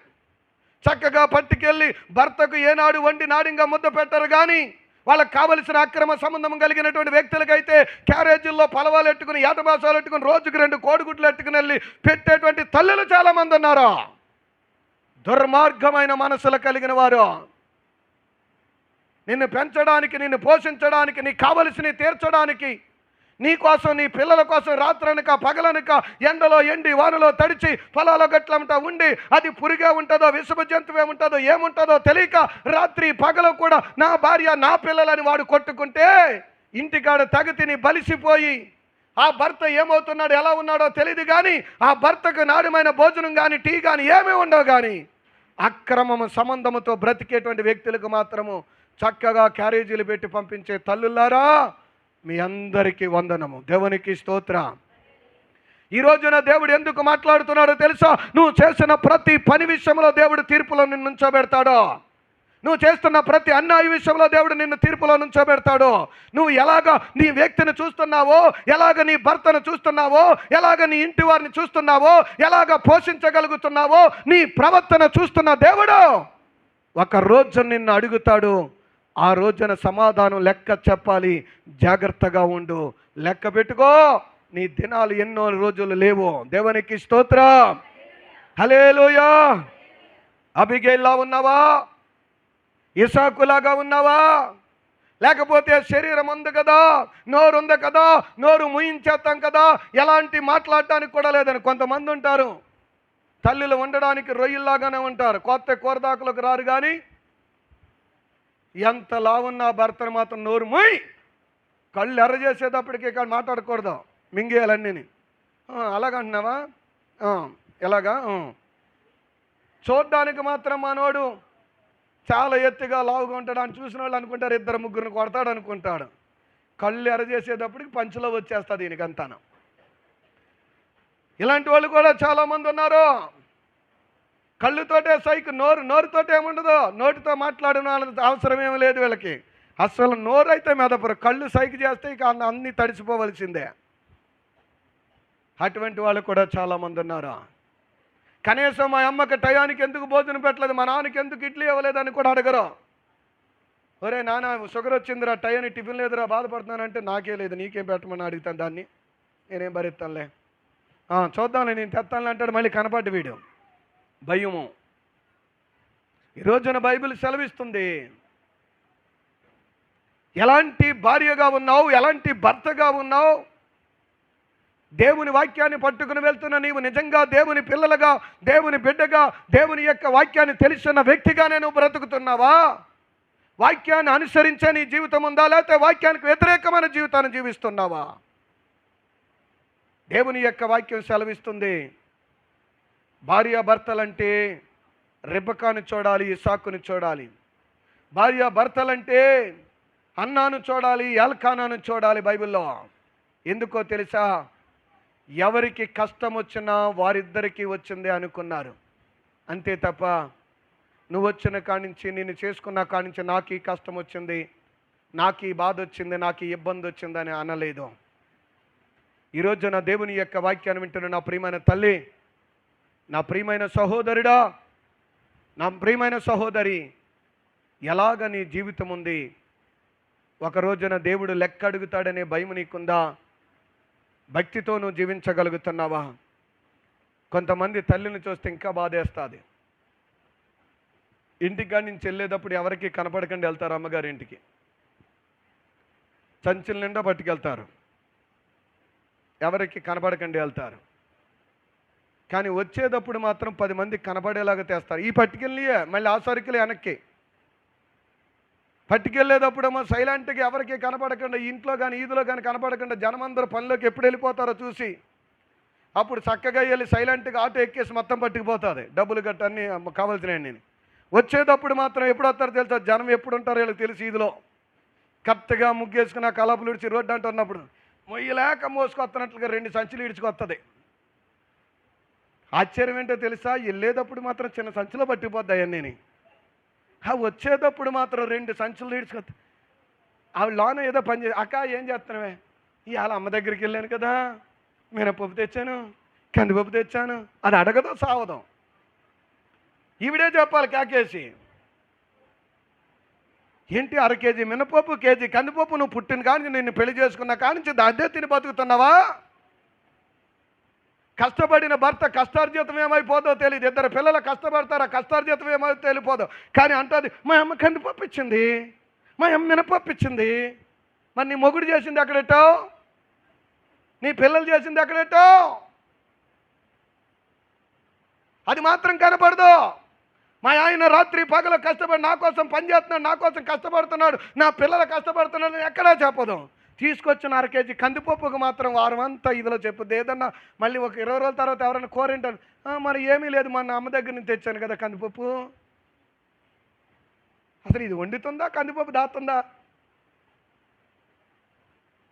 చక్కగా పట్టుకెళ్ళి భర్తకు ఏనాడు వండి నాడింగా ముద్ద పెట్టరు. కానీ వాళ్ళకి కావలసిన అక్రమ సంబంధం కలిగినటువంటి వ్యక్తులకైతే క్యారేజీల్లో పలవాలు ఎట్టుకుని ఏటబాసాలు ఎట్టుకుని రోజుకు 2 కోడిగుడ్లు ఎట్టుకుని వెళ్ళి పెట్టేటువంటి తల్లులు చాలామంది ఉన్నారు. దుర్మార్గమైన మనసులు కలిగిన వారు. నిన్ను పెంచడానికి, నిన్ను పోషించడానికి, నీకు కావలసినవి తీర్చడానికి, నీ కోసం నీ పిల్లల కోసం రాత్రనక పగలనక ఎండలో ఎండి వానలో తడిచి పొలాల గట్లంతా ఉండి అది పురిగే ఉంటుందో విషమ జంతువే ఉంటుందో ఏముంటుందో తెలియక రాత్రి పగలు కూడా నా భార్య నా పిల్లలని వాడు కొట్టుకుంటే ఇంటికాడ తగతిని బలిసిపోయి ఆ భర్త ఏమవుతున్నాడు ఎలా ఉన్నాడో తెలియదు. కానీ ఆ భర్తకు నాణ్యమైన భోజనం కానీ టీ కానీ ఏమీ ఉండవు. కానీ అక్రమము సంబంధముతో బ్రతికేటువంటి వ్యక్తులకు మాత్రము చక్కగా క్యారేజీలు పెట్టి పంపించే తల్లులారా, మీ అందరికీ వందనము, దేవునికి స్తోత్రం. ఈ రోజున దేవుడు ఎందుకు మాట్లాడుతున్నాడో తెలుసా? నువ్వు చేసిన ప్రతి పని విషయంలో దేవుడు తీర్పులో నిన్ను నుంచోబెడతాడు. నువ్వు చేస్తున్న ప్రతి అన్యాయ విషయంలో దేవుడు నిన్ను తీర్పులో నుంచోబెడతాడు. నువ్వు ఎలాగ నీ వ్యక్తిని చూస్తున్నావో, ఎలాగ నీ భర్తను చూస్తున్నావో, ఎలాగ నీ ఇంటి వారిని చూస్తున్నావో, ఎలాగ పోషించగలుగుతున్నావో నీ ప్రవర్తన చూస్తున్న దేవుడు ఒక రోజు నిన్ను అడుగుతాడు. ఆ రోజున సమాధానం లెక్క చెప్పాలి. జాగ్రత్తగా ఉండు, లెక్క పెట్టుకో. నీ దినాలు ఎన్నో రోజులు లేవు. దేవునికి స్తోత్రం, హల్లెలూయా. అబిగేలులా ఉన్నావా? ఇసాకులాగా ఉన్నావా? లేకపోతే శరీరం ఉంది కదా, నోరు ఉంది కదా, నోరు ముయించేస్తాం కదా, ఎలాంటి మాట్లాడటానికి కూడా లేదని కొంతమంది ఉంటారు. తల్లులు ఉండడానికి రొయ్యల్లాగానే ఉంటారు, కొత్త కూరదాకులకు రారు. కానీ ఎంత లావున్నా భర్తను మాత్రం నోరు మూయి, కళ్ళు ఎర్ర చేసేటప్పటికి ఇక్కడ మాట్లాడకూడదు, మింగేయాలన్నీ. అలాగంటున్నావా? ఎలాగా? చూడ్డానికి మాత్రం మనోడు చాలా ఎత్తుగా లావుగా ఉంటాడు అని చూసిన వాళ్ళు అనుకుంటారు 2-3 కొడతాడు అనుకుంటాడు. కళ్ళు ఎర్ర చేసేటప్పటికి పంచులో వచ్చేస్తుంది దీనికంతాను. ఇలాంటి వాళ్ళు కూడా చాలామంది ఉన్నారు. కళ్ళుతోటే సైకి, నోరుతోటే ఏముండదు, నోటితో మాట్లాడిన అవసరం ఏమి లేదు వీళ్ళకి. అసలు నోరైతే మెదపరు, కళ్ళు సైకి చేస్తే ఇక అన్నీ తడిసిపోవలసిందే. అటువంటి వాళ్ళు కూడా చాలామంది ఉన్నారు. కనీసం మా అమ్మకి టయానికి ఎందుకు భోజనం పెట్టలేదు, మా నాన్నకి ఎందుకు ఇడ్లీ ఇవ్వలేదని కూడా అడగరు. ఒరే నాన్న షుగర్ వచ్చిందిరా, టయానికి టిఫిన్ లేదురా, బాధపడుతున్నానంటే నాకే లేదు నీకేం పెట్టమని అడుగుతాను, దాన్ని నేనేం భరిస్తానులే, చూద్దాంలే నేను తెస్తానులే అంటాడు. మళ్ళీ కనపడ్డ వీడు భయము. ఈ రోజున బైబిల్ సెలవిస్తుంది, ఎలాంటి భార్యగా ఉన్నావు, ఎలాంటి భర్తగా ఉన్నావు, దేవుని వాక్యాన్ని పట్టుకుని వెళ్తున్న నీవు నిజంగా దేవుని పిల్లలుగా, దేవుని బిడ్డగా, దేవుని యొక్క వాక్యాన్ని తెలిసిన వ్యక్తిగానే నువ్వు బ్రతుకుతున్నావా? వాక్యాన్ని అనుసరించే నీ జీవితం ఉందా, లేకపోతే వాక్యానికి వ్యతిరేకమైన జీవితాన్ని జీవిస్తున్నావా? దేవుని యొక్క వాక్యం సెలవిస్తుంది, భార్యాభర్తలంటే రెబెకాను చూడాలి, ఇస్సాకుని చూడాలి. భార్యాభర్తలంటే అన్నాను చూడాలి, ఎల్కానాను చూడాలి బైబిల్లో. ఎందుకో తెలుసా? ఎవరికి కష్టం వచ్చినా వారిద్దరికీ వచ్చింది అనుకున్నారు అంతే తప్ప, నువ్వు వచ్చిన కానించి, నేను చేసుకున్న కానించి నాకు ఈ కష్టం వచ్చింది, నాకు ఈ బాధ వచ్చింది, నాకు ఈ ఇబ్బంది వచ్చిందని అనలేదు. ఈరోజు నా దేవుని యొక్క వాక్యాన్ని వింటున్న నా ప్రియమైన తల్లి, నా ప్రియమైన సహోదరుడా, నా ప్రియమైన సహోదరి, ఎలాగ నీ జీవితం ఉంది? ఒక రోజున దేవుడు లెక్క అడుగుతాడనే భయం నీకుందా? భక్తితో నువ్వు జీవించగలుగుతున్నావా? కొంతమంది తల్లిని చూస్తే ఇంకా బాధేస్తుంది. ఇంటికాడి నుంచి వెళ్ళేటప్పుడు ఎవరికి కనపడకుండా వెళ్తారు అమ్మగారి ఇంటికి, సంచుల నిండా పట్టుకెళ్తారు, ఎవరికి కనపడకుండా వెళ్తారు. కానీ వచ్చేటప్పుడు మాత్రం 10 మందికి కనపడేలాగా తెస్తారు. ఈ పట్టుకెళ్ళియే మళ్ళీ ఆ సరుకులు వెనక్కి పట్టుకెళ్ళేటప్పుడేమో సైలెంట్గా ఎవరికి కనపడకుండా, ఇంట్లో కానీ ఈదులో కానీ కనపడకుండా, జనమందరూ పనిలోకి ఎప్పుడు వెళ్ళిపోతారో చూసి అప్పుడు చక్కగా వెళ్ళి సైలెంట్గా ఆటో ఎక్కేసి మొత్తం పట్టుకుపోతుంది, డబ్బులు గట్ట అన్నీ కావాల్సినవి. నేను వచ్చేటప్పుడు మాత్రం ఎప్పుడు వస్తారో తెలుసా? జనం ఎప్పుడు ఉంటారో వీళ్ళకి తెలిసి ఈదులో కరెక్ట్గా ముగ్గేసుకుని ఆ కలాపులు విడిచి రోడ్డు అంటున్నప్పుడు మొయ్యలేక మోసుకొస్తున్నట్లుగా 2 సంచులు ఇడిచుకొస్తుంది. ఆశ్చర్యం ఏంటో తెలుసా? వెళ్ళేటప్పుడు మాత్రం చిన్న సంచిలో పట్టిపోద్దాయి అన్నీ, వచ్చేటప్పుడు మాత్రం 2 సంచులు ఇడ్చుకొస్తా. ఆవిడ లోన ఏదో పని చేసి, అక్క ఏం చేస్తున్నావే? ఇవాళ అమ్మ దగ్గరికి వెళ్ళాను కదా, మినపప్పు తెచ్చాను, కందిపప్పు తెచ్చాను, అది అడగదో సావదాం, ఈవిడే చెప్పాలి కాకేసి. ఏంటి 1/2 కేజీ మినపప్పు, కేజీ కందిపప్పు, నువ్వు పుట్టిన కానించి, నిన్ను పెళ్లి చేసుకున్న కానించి అదే తిని బతుకుతున్నావా? కష్టపడిన భర్త కష్టార్జితం ఏమైపోదో తెలియదు, 2 పిల్లలు కష్టపడతారు, ఆ కష్టార్జితం ఏమైతే తెలియపోదు. కానీ అంటుంది, మా అమ్మ కందిపప్పు ఇచ్చింది, మా అమ్మ మినపప్పు ఇచ్చింది. మరి నీ మొగుడు చేసింది ఎక్కడెట్టో, నీ పిల్లలు చేసింది ఎక్కడెట్టో, అది మాత్రం కనపడదు. మా ఆయన రాత్రి పగలు కష్టపడి నా కోసం పనిచేస్తున్నాడు, నా కోసం కష్టపడుతున్నాడు, నా పిల్లలు కష్టపడుతున్నాడు ఎక్కడా చెప్పదు. తీసుకొచ్చిన 1/2 కేజీ కందిపప్పుకు మాత్రం వారం అంతా ఇదిలో చెప్పుద్ది. ఏదన్నా మళ్ళీ ఒక 20 రోజుల తర్వాత ఎవరైనా కోరింటారు, మరి ఏమీ లేదు, మన అమ్మ దగ్గర నుంచి తెచ్చాను కదా కందిపప్పు. అసలు ఇది వండుతుందా, కందిపప్పు దాతుందా?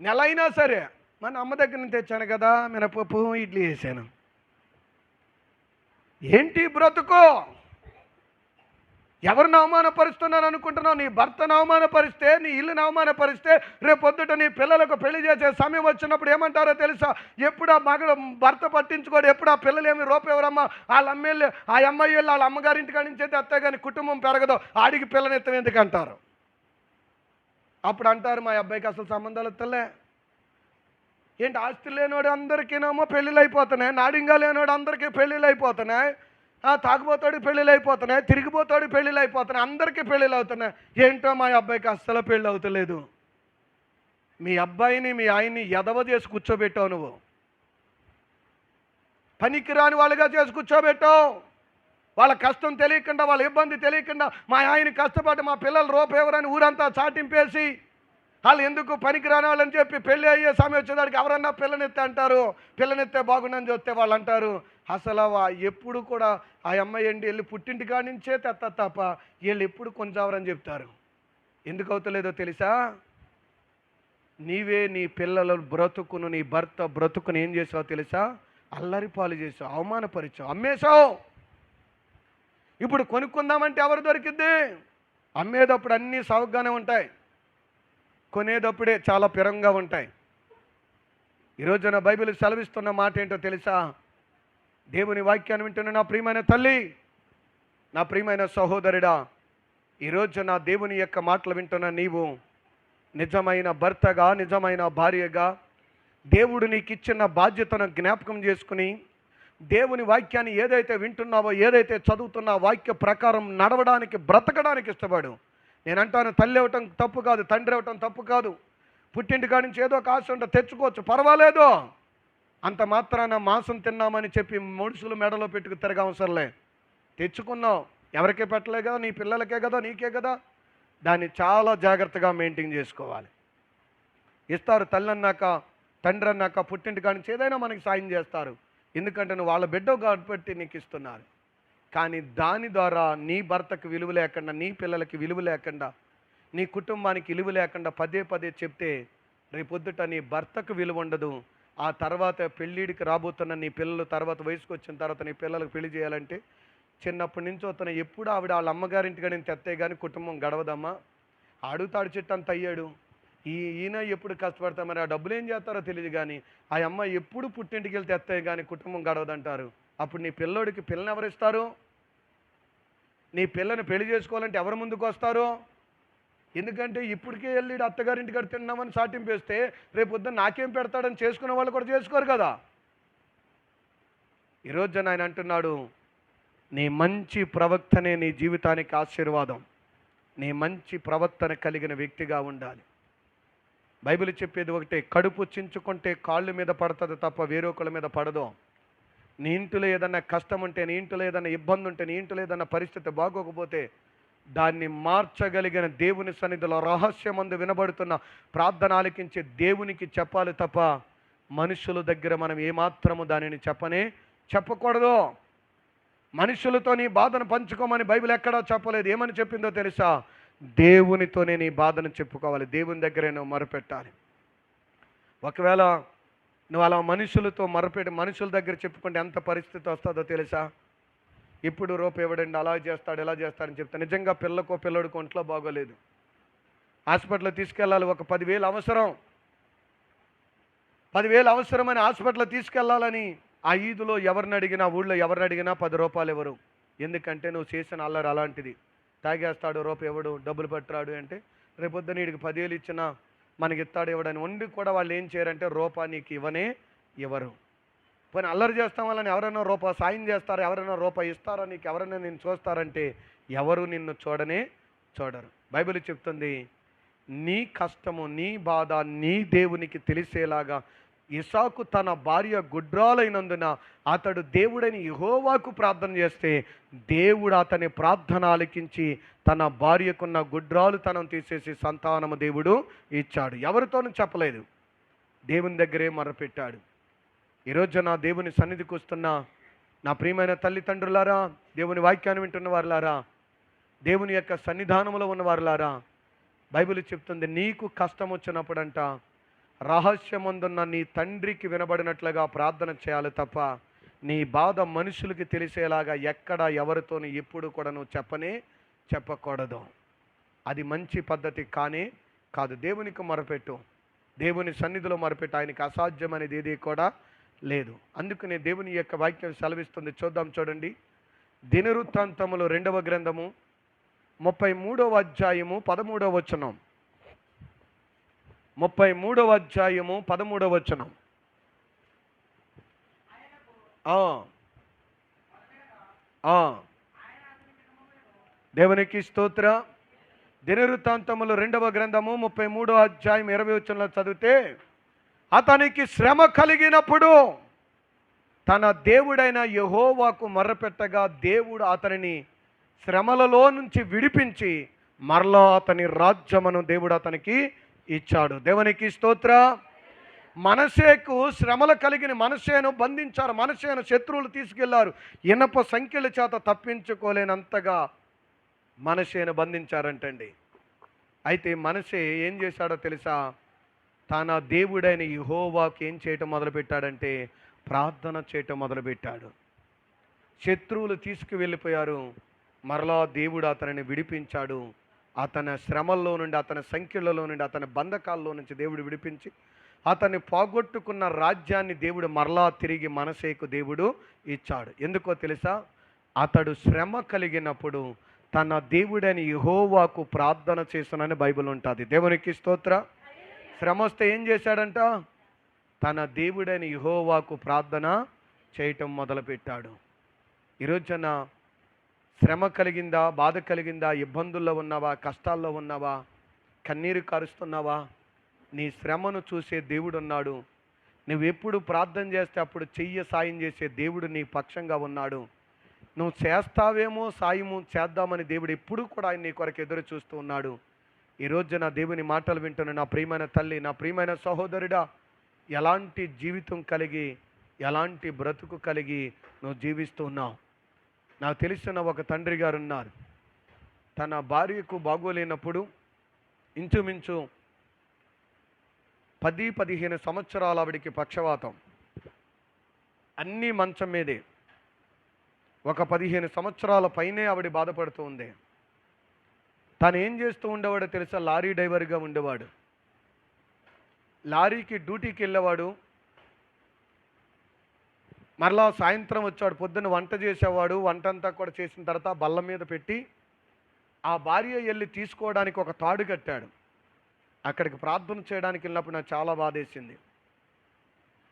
నెల అయినా సరే మన అమ్మ దగ్గర నుంచి తెచ్చాను కదా మినపప్పు, ఇడ్లీ వేసాను. ఏంటి బ్రతుకు? ఎవరిని అవమానపరుస్తున్నాను అనుకుంటున్నావు? నీ భర్తను అవమానపరిస్తే, నీ ఇల్లుని అవమానపరిస్తే, రేపు పొద్దుట నీ పిల్లలకు పెళ్లి చేసే సమయం వచ్చినప్పుడు ఏమంటారో తెలుసా? ఎప్పుడు ఆ మగడు భర్త పట్టించుకోడు, ఎప్పుడు ఆ పిల్లలు ఏమి రూపెవరమ్మా, వాళ్ళ అమ్మాయిలు ఆ అమ్మాయి వెళ్ళి వాళ్ళ అమ్మగారింటికాడ నుంచి అయితే అత్తే కానీ కుటుంబం పెరగదు, ఆడికి పిల్లనెత్తం ఎందుకు అంటారు. అప్పుడు అంటారు, మా అబ్బాయికి అసలు సంబంధాలు ఎత్తలే. ఏంటి ఆస్తి లేనివాడు అందరికీనేమో పెళ్ళిళ్ళు అయిపోతున్నాయి, నాడింగా లేనివాడు అందరికీ పెళ్ళిళ్ళు అయిపోతున్నాయి, తాగుబోతాడు పెళ్ళిళ్ళు అయిపోతున్నాయి, తిరిగిపోతాడు పెళ్ళిళ్ళు అయిపోతున్నాయి, అందరికీ పెళ్ళిళ్ళు అవుతున్నాయి. ఏంటో మా అబ్బాయికి అస్సలు పెళ్ళి అవుతలేదు. మీ అబ్బాయిని మీ ఆయన్ని ఎదవ చేసి కూర్చోబెట్టావు, నువ్వు పనికిరాని వాళ్ళుగా చేసి కూర్చోబెట్టావు. వాళ్ళ కష్టం తెలియకుండా, వాళ్ళ ఇబ్బంది తెలియకుండా, మా ఆయన కష్టపడి మా పిల్లలు రూపెవరని ఊరంతా చాటింపేసి, వాళ్ళు ఎందుకు పనికిరాని వాళ్ళని చెప్పి పెళ్ళి అయ్యే సమయం వచ్చేదానికి ఎవరన్నా పిల్లనెత్తే అంటారు, పిల్లనెత్తే బాగుండని చూస్తే వాళ్ళు అంటారు. అసలు ఎప్పుడు కూడా ఆ అమ్మాయి ఏంటి వెళ్ళి పుట్టింటి కాడి నుంచే తెత్త తప్ప వీళ్ళు ఎప్పుడు కొంచెవరని చెప్తారు. ఎందుకు అవుతలేదో తెలుసా? నీవే నీ పిల్లల బ్రతుకును, నీ భర్త బ్రతుకును ఏం చేసావు తెలుసా? అల్లరి పాలు చేసావు, అవమానపరిచావు, అమ్మేశావు. ఇప్పుడు కొనుక్కుందామంటే ఎవరు దొరికిద్ది? అమ్మేటప్పుడు అన్నీ సౌకగానే ఉంటాయి. కొనేటప్పుడే చాలా పిరంగా ఉంటాయి. ఈరోజు నా బైబిల్ సెలవిస్తున్న మాట ఏంటో తెలుసా? దేవుని వాక్యాన్ని వింటున్న నా ప్రియమైన తల్లి, నా ప్రియమైన సహోదరుడా, ఈరోజు నా దేవుని యొక్క మాటలు వింటున్న నీవు నిజమైన భర్తగా, నిజమైన భార్యగా, దేవుడు నీకు ఇచ్చిన బాధ్యతను జ్ఞాపకం చేసుకుని దేవుని వాక్యాన్ని ఏదైతే వింటున్నావో, ఏదైతే చదువుతున్నా వాక్య ప్రకారం నడవడానికి, బ్రతకడానికి ఇష్టపడు. నేను అంటాను, తల్లి అవ్వటం తప్పు కాదు, తండ్రి అవ్వటం తప్పు కాదు. పుట్టింటి కాడి నుంచి ఏదో ఒక ఆశ ఉంటే తెచ్చుకోవచ్చు, పర్వాలేదు. అంత మాత్రాన మాంసం తిన్నామని చెప్పి మనుషులు మెడలో పెట్టుకు తిరగ అవసరంలే. తెచ్చుకున్నావు, ఎవరికే పెట్టలే కదా, నీ పిల్లలకే కదా, నీకే కదా. దాన్ని చాలా జాగ్రత్తగా మెయింటైన్ చేసుకోవాలి. ఇస్తారు, తల్లి అన్నాక, తండ్రి అన్నాక, పుట్టింటి కాడి నుంచి ఏదైనా మనకి సాయం చేస్తారు. ఎందుకంటే నువ్వు వాళ్ళ బిడ్డ కాబట్టి నీకు ఇస్తున్నారు. కానీ దాని ద్వారా నీ భర్తకు విలువ లేకుండా, నీ పిల్లలకి విలువ లేకుండా, నీ కుటుంబానికి విలువ లేకుండా పదే పదే చెప్తే రేపొద్దుట నీ భర్తకు విలువ ఉండదు. ఆ తర్వాత పెళ్ళిడికి రాబోతున్న నీ పిల్లలు తర్వాత వయసుకు వచ్చిన తర్వాత నీ పిల్లలకు పెళ్లి చేయాలంటే చిన్నప్పటి నుంచి వస్తున్న ఎప్పుడు ఆవిడ వాళ్ళ అమ్మగారింటిగా నేను తెత్తే కానీ కుటుంబం గడవదమ్మా. అడుగుతాడు చెట్టు అంత అయ్యాడు, ఈయన ఎప్పుడు కష్టపడతా, మరి ఆ డబ్బులు ఏం చేస్తారో తెలియదు. కానీ ఆ అమ్మ ఎప్పుడు పుట్టింటికి వెళ్తే తెత్తే కానీ కుటుంబం గడవదంటారు. అప్పుడు నీ పిల్లోడికి పిల్లని ఎవరిస్తారు? నీ పిల్లని పెళ్లి చేసుకోవాలంటే ఎవరు ముందుకు వస్తారు? ఎందుకంటే ఇప్పటికే వెళ్ళి అత్తగారింటి కాడ తిన్నామని సాటింపేస్తే రేపు పొద్దున్న నాకేం పెడతాడని చేసుకునే వాళ్ళు కూడా చేసుకోరు కదా. ఈరోజు ఆయన అంటున్నాడు, నీ మంచి ప్రవక్తనే నీ జీవితానికి ఆశీర్వాదం. నీ మంచి ప్రవర్తన కలిగిన వ్యక్తిగా ఉండాలి. బైబిల్ చెప్పేది ఒకటే, కడుపు చించుకుంటే కాళ్ళ మీద పడుతుంది తప్ప వేరొకళ్ళ మీద పడదు. నీ ఇంటిలో ఏదన్నా కష్టం ఉంటే, నీ ఇంటిలో ఏదైనా ఇబ్బంది ఉంటే, నీ ఇంటిలో ఏదైనా పరిస్థితి బాగోకపోతే దాన్ని మార్చగలిగిన దేవుని సన్నిధిలో రహస్యమందు వినబడుతున్న ప్రార్థన ఆలకించే దేవునికి చెప్పాలి తప్ప మనుషుల దగ్గర మనం ఏమాత్రము దానిని చెప్పకూడదు. మనుషులతో నీ బాధను పంచుకోమని బైబిల్ ఎక్కడా చెప్పలేదు. ఏమని చెప్పిందో తెలుసా? దేవునితోనే నీ బాధను చెప్పుకోవాలి, దేవుని దగ్గరే నువ్వు మొరపెట్టాలి. ఒకవేళ నువ్వు అలా మనుషులతో మనుషుల దగ్గర చెప్పుకుంటే ఎంత పరిస్థితి వస్తుందో తెలుసా? ఇప్పుడు రూపాయి ఇవ్వడండి, అలా చేస్తాడు, ఇలా చేస్తాడని చెప్తా. నిజంగా పిల్లకో పిల్లడికో ఒంట్లో బాగోలేదు, హాస్పిటల్లో తీసుకెళ్ళాలి, ఒక 10,000 అవసరం, 10,000 అవసరమని హాస్పిటల్లో తీసుకెళ్ళాలని ఆ ఈదులో ఎవరిని అడిగినా, ఊళ్ళో ఎవరిని అడిగినా 10 రూపాయలు ఎవరు. ఎందుకంటే నువ్వు చేసిన అల్లరి అలాంటిది. తాగేస్తాడు, రూపాయి ఇవ్వడు, డబ్బులు పట్టురాడు అంటే రేపొద్దున వీడికి 10,000 ఇచ్చినా మనకి ఇస్తాడు ఇవ్వడని వండి కూడా వాళ్ళు ఏం చేయరంటే రూపాయి నీకు ఇవ్వరు. పోనీ అల్లరి చేస్తాం వాళ్ళని ఎవరైనా రూపాయి సాయం చేస్తారా, ఎవరైనా రూపాయి ఇస్తారా, నీకు ఎవరైనా నిన్ను చూస్తారంటే ఎవరు నిన్ను చూడరు. బైబిల్ చెప్తుంది, నీ కష్టము, నీ బాధ నీ దేవునికి తెలిసేలాగా ఇసాకు తన భార్య గుడ్రాలైనందున అతడు దేవుడని యెహోవాకు ప్రార్థన చేస్తే దేవుడు అతని ప్రార్థన ఆలకించి తన భార్యకున్న గుడ్రాలుతనం తీసేసి సంతానము దేవుడు ఇచ్చాడు. ఎవరితోనూ చెప్పలేదు, దేవుని దగ్గరే మొరపెట్టాడు. ఈరోజు నా దేవుని సన్నిధికి వస్తున్న నా ప్రియమైన తల్లిదండ్రులారా, దేవుని వాక్యాన్ని వింటున్న వారులారా, దేవుని యొక్క సన్నిధానంలో ఉన్నవారులారా, బైబిల్ చెప్తుంది, నీకు కష్టం వచ్చినప్పుడంట రహస్యమందున్న నీ తండ్రికి వినబడినట్లుగా ప్రార్థన చేయాలి తప్ప నీ బాధ మనుషులకి తెలిసేలాగా ఎక్కడ ఎవరితోనూ ఎప్పుడు కూడా నువ్వు చెప్పకూడదు. అది మంచి పద్ధతి కాదు. దేవునికి మొరపెట్టు, దేవుని సన్నిధిలో మొరపెట్టు. ఆయనకి అసాధ్యం అనేది ఏది కూడా లేదు. అందుకనే దేవుని యొక్క వాక్యం సెలవిస్తుంది. చూడండి, దినవృత్తాంతములు 2వ గ్రంథము 33వ అధ్యాయము 13వ వచనం. 33వ అధ్యాయము 13వ వచనం. దేవునికి స్తోత్ర. దినవృత్తాంతములు 2వ గ్రంథము 33వ అధ్యాయం 20వ వచనంలో చదివితే, అతనికి శ్రమ కలిగినప్పుడు తన దేవుడైన యెహోవాకు మొర్రపెట్టగా దేవుడు అతనిని శ్రమలలో నుంచి విడిపించి మరలా అతని రాజ్యమును దేవుడు అతనికి ఇచ్చాడు. దేవునికి స్తోత్ర. మనషేకు శ్రమలు కలిగిన మనషేను బంధించారు. మనషేను శత్రువులు తీసుకెళ్లారు. ఇనప సంఖ్యల చేత తప్పించుకోలేనంతగా మనషేను బంధించారంటండి. అయితే మనషే ఏం చేశాడో తెలుసా? తన దేవుడైన యెహోవాకు ఏం చేయటం మొదలుపెట్టాడంటే ప్రార్థన చేయటం మొదలుపెట్టాడు. శత్రువులు తీసుకువెళ్ళిపోయారు, మరలా దేవుడు అతనిని విడిపించాడు. అతని శ్రమల్లో నుండి, అతని సంఖ్యలలో నుండి, అతని బంధకాల్లో నుంచి దేవుడు విడిపించి అతన్ని పోగొట్టుకున్న రాజ్యాన్ని దేవుడు మరలా తిరిగి మనసేకు దేవుడు ఇచ్చాడు. ఎందుకో తెలుసా? అతడు శ్రమ కలిగినప్పుడు తన దేవుడని యెహోవాకు ప్రార్థన చేస్తునని బైబిల్ ఉంటుంది. దేవునికి స్తోత్ర. శ్రమ వస్తే ఏం చేశాడంట? తన దేవుడని యెహోవాకు ప్రార్థన చేయటం మొదలుపెట్టాడు. ఈరోజున శ్రమ కలిగిందా, బాధ కలిగిందా, ఇబ్బందుల్లో ఉన్నావా, కష్టాల్లో ఉన్నావా, కన్నీరు కారుస్తున్నావా? నీ శ్రమను చూసే దేవుడు ఉన్నాడు. నువ్వు ఎప్పుడు ప్రార్థన చేస్తే అప్పుడు చెయ్యి సాయం చేసే దేవుడు నీ పక్షంగా ఉన్నాడు. నువ్వు చేస్తావేమో సాయము చేద్దామని దేవుడు ఎప్పుడు కూడా ఆయన నీ కొరకు ఎదురు చూస్తూ ఉన్నాడు. ఈరోజు నా దేవుని మాటలు వింటున్న నా ప్రియమైన తల్లి, నా ప్రియమైన సహోదరుడా, ఎలాంటి జీవితం కలిగి, ఎలాంటి బ్రతుకు కలిగి నువ్వు జీవిస్తూ ఉన్నావు? నాకు తెలిసిన ఒక తండ్రి గారు ఉన్నారు. తన భార్యకు బాగోలేనప్పుడు ఇంచుమించు 10-15 సంవత్సరాలు ఆవిడికి పక్షవాతం, అన్నీ మంచం మీదే. ఒక 15 సంవత్సరాల పైనే ఆవిడ బాధపడుతూ ఉంది. తను ఏం చేస్తూ ఉండేవాడో తెలుసా? లారీ డ్రైవర్గా ఉండేవాడు. లారీకి డ్యూటీకి వెళ్ళేవాడు, మరలా సాయంత్రం వచ్చాడు. పొద్దున్న వంట చేసేవాడు. వంట అంతా కూడా చేసిన తర్వాత బల్ల మీద పెట్టి ఆ భార్య వెళ్ళి తీసుకోవడానికి ఒక తాడు కట్టాడు. అక్కడికి ప్రార్థన చేయడానికి వెళ్ళినప్పుడు నాకు చాలా బాధేసింది.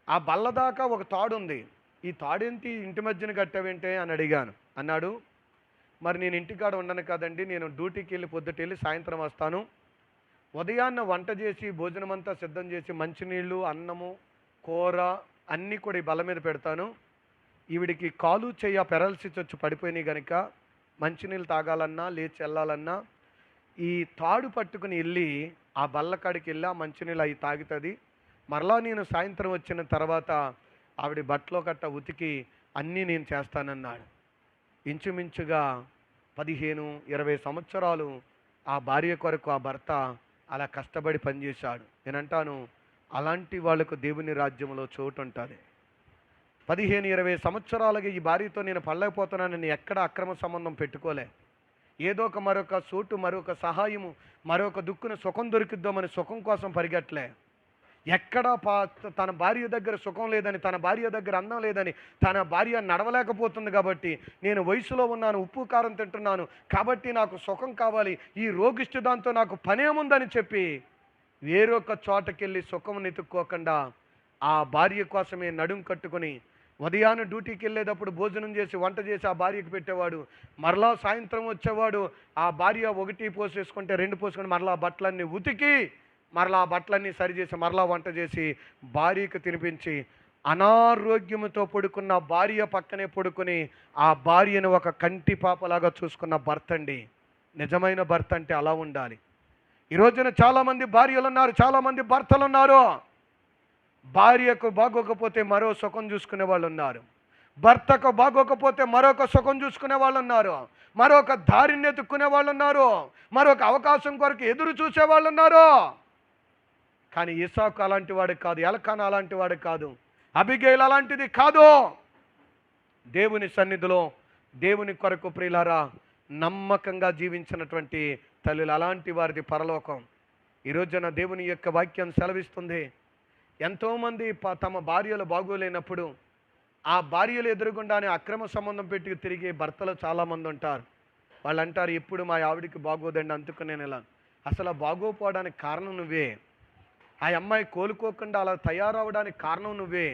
ఆ బల్ల దాకా ఒక తాడు ఉంది. ఈ తాడేంటి ఇంటి మధ్యన కట్టావేంటే అని అడిగాను. అన్నాడు, మరి నేను ఇంటికాడ ఉండను కదండి, నేను డ్యూటీకి వెళ్ళి పొద్దుట వెళ్ళి సాయంత్రం వస్తాను. ఉదయాన్న వంట చేసి భోజనం అంతా సిద్ధం చేసి మంచినీళ్ళు, అన్నము, కూర అన్నీ కూడా ఈ బల్ల మీద పెడతాను. ఈవిడికి కాలు చెయ్య పెరాలసిస్ వచ్చి పడిపోయినాయి కనుక మంచినీళ్ళు తాగాలన్నా లేచి వెళ్ళాలన్నా ఈ తాడు పట్టుకుని వెళ్ళి ఆ బల్లకాడికి వెళ్ళి ఆ మంచినీళ్ళు అవి తాగుతుంది. మరలా నేను సాయంత్రం వచ్చిన తర్వాత ఆవిడ బట్టలో కట్ట ఉతికి అన్నీ నేను చేస్తానన్నాడు. ఇంచుమించుగా 15-20 సంవత్సరాలు ఆ భార్య కొరకు ఆ భర్త అలా కష్టపడి పనిచేశాడు. నేనంటాను, అలాంటి వాళ్ళకు దేవుని రాజ్యంలో చోటు ఉంటుంది. 15-20 సంవత్సరాలుగా ఈ భార్యతో నేను పడలేకపోతున్నానని ఎక్కడ అక్రమ సంబంధం పెట్టుకోలే. ఏదో ఒక మరొక చోటు, మరొక సహాయము, మరొక దుక్కున సుఖం దొరికిద్దామని సుఖం కోసం పరిగెట్టలే. ఎక్కడ తన భార్య దగ్గర సుఖం లేదని, తన భార్య దగ్గర అందం లేదని, తన భార్య నడవలేకపోతుంది కాబట్టి, నేను వయసులో ఉన్నాను, ఉప్పు కారం తింటున్నాను కాబట్టి నాకు సుఖం కావాలి, ఈ రోగిష్టి దాంతో నాకు పనేముందని చెప్పి వేరొక చోటకెళ్ళి సుఖం నెతుక్కోకుండా ఆ భార్య కోసమే నడుం కట్టుకొని ఉదయాన్నే డ్యూటీకి వెళ్ళేటప్పుడు భోజనం చేసి వంట చేసి ఆ భార్యకి పెట్టేవాడు. మరలా సాయంత్రం వచ్చేవాడు, ఆ భార్య 1 పోసేసుకుంటే 2 పోసుకొని మరలా బట్టలన్నీ ఉతికి మరలా ఆ బట్టలన్నీ సరిచేసి మరలా వంట చేసి భార్యకు తినిపించి, అనారోగ్యంతో పడుకున్న భార్య పక్కనే పడుకొని ఆ భార్యను ఒక కంటి పాపలాగా చూసుకున్న భర్త అండి. నిజమైన భర్త అంటే అలా ఉండాలి. ఈ రోజున చాలామంది భార్యలు ఉన్నారు, చాలామంది భర్తలు ఉన్నారు. భార్యకు బాగోకపోతే మరో సుఖం చూసుకునే వాళ్ళు ఉన్నారు. భర్తకు బాగోకపోతే మరొక సుఖం చూసుకునే వాళ్ళు ఉన్నారు. మరొక దారిని ఎత్తుక్కునే వాళ్ళు ఉన్నారు. మరొక అవకాశం కొరకు ఎదురు చూసే వాళ్ళు ఉన్నారు. కానీ ఇసాకు అలాంటి వాడు కాదు, ఎల్కానా అలాంటి వాడు కాదు, అబిగైల్ అలాంటిది కాదు. దేవుని సన్నిధిలో దేవుని కొరకు ప్రియులారా నమ్మకంగా జీవించినటువంటి తల్లులు, అలాంటి వారిది పరలోకం. ఈరోజున దేవుని యొక్క వాక్యం సెలవిస్తుంది, ఎంతోమంది తమ భార్యలు బాగోలేనప్పుడు ఆ భార్యలు ఎదురుగుండానే అక్రమ సంబంధం పెట్టి తిరిగే భర్తలు చాలామంది ఉంటారు. వాళ్ళు అంటారు, ఎప్పుడు మా ఆవిడికి బాగోదండి అందుకు నేను ఇలా. అసలు బాగోపోవడానికి కారణం నువ్వే. ఆ అమ్మాయి కోలుకోకుండా అలా తయారవడానికి కారణం నువ్వే.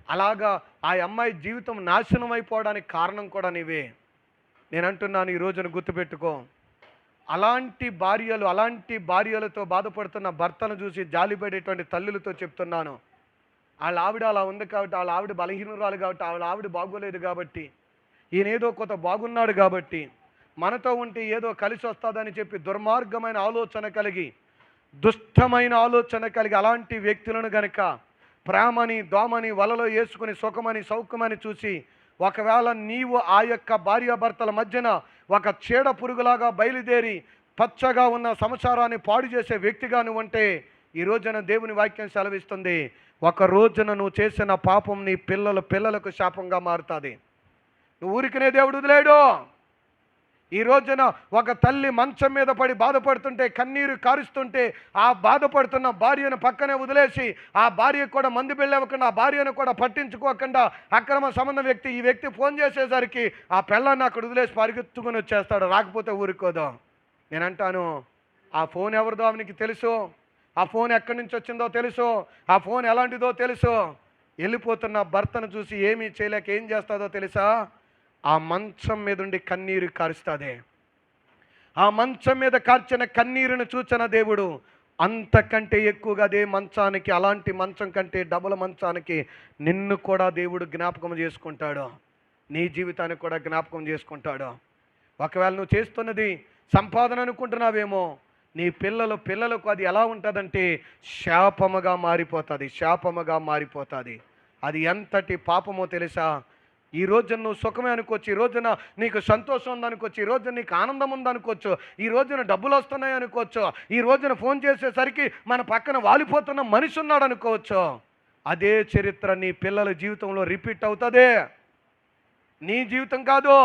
అలాగా ఆ అమ్మాయి జీవితం నాశనం అయిపోవడానికి కారణం కూడా నీవే. నేను అంటున్నాను, ఈ రోజున గుర్తుపెట్టుకో, అలాంటి భార్యలతో బాధపడుతున్న భర్తను చూసి జాలిపడేటువంటి తల్లులతో చెప్తున్నాను, వాళ్ళ ఆవిడ అలా ఉంది కాబట్టి, వాళ్ళ ఆవిడ బలహీనురాలు కాబట్టి, వాళ్ళ ఆవిడ బాగోలేదు కాబట్టి, ఈయనేదో కొంత బాగున్నాడు కాబట్టి, మనతో ఉంటే ఏదో కలిసి వస్తుందని చెప్పి దుర్మార్గమైన ఆలోచన కలిగి, దుష్టమైన ఆలోచన కలిగి అలాంటి వ్యక్తులను గనక ప్రేమని దోమని వలలో వేసుకుని సుఖమని సౌఖ్యమని చూసి, ఒకవేళ నీవు ఆ యొక్క భార్యాభర్తల మధ్యన ఒక చీడ పురుగులాగా బయలుదేరి పచ్చగా ఉన్న సంసారాన్ని పాడు చేసే వ్యక్తిగా నువ్వు ఉంటే, ఈ రోజున దేవుని వాక్యం సెలవిస్తుంది, ఒక రోజున నువ్వు చేసిన పాపం నీ పిల్లలకు శాపంగా మారుతుంది. నువ్వు ఊరికనే దేవుడు వదిలేడు. ఈ రోజున ఒక తల్లి మంచం మీద పడి బాధపడుతుంటే, కన్నీరు కారుస్తుంటే, ఆ బాధపడుతున్న భార్యను పక్కనే వదిలేసి, ఆ భార్యకు కూడా మందు బిళ్ళవ్వకుండా, ఆ భార్యను కూడా పట్టించుకోకుండా, అక్రమ సంబంధ వ్యక్తి ఈ వ్యక్తి ఫోన్ చేసేసరికి ఆ పిల్లాన్ని అక్కడ వదిలేసి పరిగెత్తుకుని వచ్చేస్తాడు, రాకపోతే ఊరుకోదు. నేనంటాను, ఆ ఫోన్ ఎవరిదో ఆమెకి తెలుసు, ఆ ఫోన్ ఎక్కడి నుంచి వచ్చిందో తెలుసు, ఆ ఫోన్ ఎలాంటిదో తెలుసు. వెళ్ళిపోతున్న భర్తను చూసి ఏమీ చేయలేక ఏం చేస్తుందో తెలుసా? ఆ మంచం మీద ఉండి కన్నీరు కారుస్తుంది. ఆ మంచం మీద కార్చిన కన్నీరును చూచిన దేవుడు అంతకంటే ఎక్కువగా అదే మంచానికి, అలాంటి మంచం కంటే డబుల్ మంచానికి నిన్ను కూడా దేవుడు జ్ఞాపకం చేసుకుంటాడు. నీ జీవితాన్ని కూడా జ్ఞాపకం చేసుకుంటాడు. ఒకవేళ నువ్వు చేస్తున్నది సంపాదన అనుకుంటున్నావేమో, నీ పిల్లలకు అది ఎలా ఉంటుందంటే శాపముగా మారిపోతుంది, శాపముగా మారిపోతుంది. అది ఎంతటి పాపమో తెలుసా? ఈ రోజున నువ్వు సుఖమే అనుకోవచ్చు, ఈ రోజున నీకు సంతోషం ఉందనుకోవచ్చు, ఈ రోజున నీకు ఆనందం ఉందనుకోవచ్చు, ఈ రోజున డబ్బులు వస్తున్నాయి అనుకోవచ్చు, ఈ రోజున ఫోన్ చేసేసరికి మన పక్కన వాలిపోతున్న మనిషి ఉన్నాడు అనుకోవచ్చు. అదే చరిత్ర నీ పిల్లల జీవితంలో రిపీట్ అవుతుంది. నీ జీవితం కాదు.